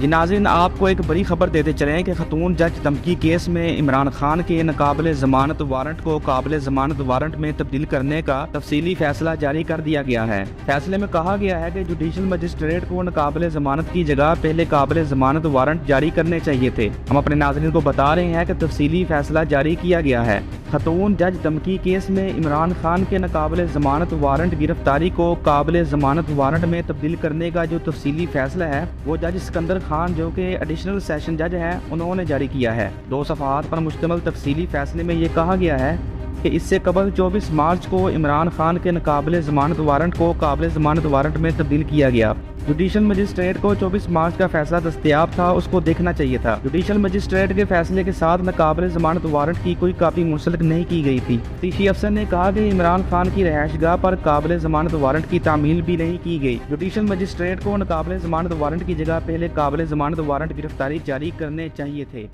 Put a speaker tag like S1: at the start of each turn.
S1: جی ناظرین، آپ کو ایک بڑی خبر دیتے چلیں کہ خاتون جج دھمکی کیس میں عمران خان کے ناقابل ضمانت وارنٹ کو قابل ضمانت وارنٹ میں تبدیل کرنے کا تفصیلی فیصلہ جاری کر دیا گیا ہے۔ فیصلے میں کہا گیا ہے کہ جوڈیشل مجسٹریٹ کو ناقابل ضمانت کی جگہ پہلے قابل ضمانت وارنٹ جاری کرنے چاہیے تھے۔ ہم اپنے ناظرین کو بتا رہے ہیں کہ تفصیلی فیصلہ جاری کیا گیا ہے۔ خاتون جج دھمکی کیس میں عمران خان کے ناقابل ضمانت وارنٹ گرفتاری کو قابل ضمانت وارنٹ میں تبدیل کرنے کا جو تفصیلی فیصلہ ہے وہ جج سکندر خان جو کہ ایڈیشنل سیشن جج ہیں انہوں نے جاری کیا ہے۔ 2 صفحات پر مشتمل تفصیلی فیصلے میں یہ کہا گیا ہے کہ اس سے قبل 24 مارچ کو عمران خان کے ناقابل ضمانت وارنٹ کو قابل ضمانت وارنٹ میں تبدیل کیا گیا۔ جوڈیشل مجسٹریٹ کو 24 مارچ کا فیصلہ دستیاب تھا، اس کو دیکھنا چاہیے تھا۔ جوڈیشل مجسٹریٹ کے فیصلے کے ساتھ ناقابل ضمانت وارنٹ کی کوئی کاپی منسلک نہیں کی گئی تھی۔ تفتیشی افسر نے کہا کہ عمران خان کی رہائش گاہ پر قابل ضمانت وارنٹ کی تعمیل بھی نہیں کی گئی۔ جوڈیشل مجسٹریٹ کو ناقابل ضمانت وارنٹ کی جگہ پہلے قابل ضمانت وارنٹ گرفتاری جاری کرنے چاہیے تھے۔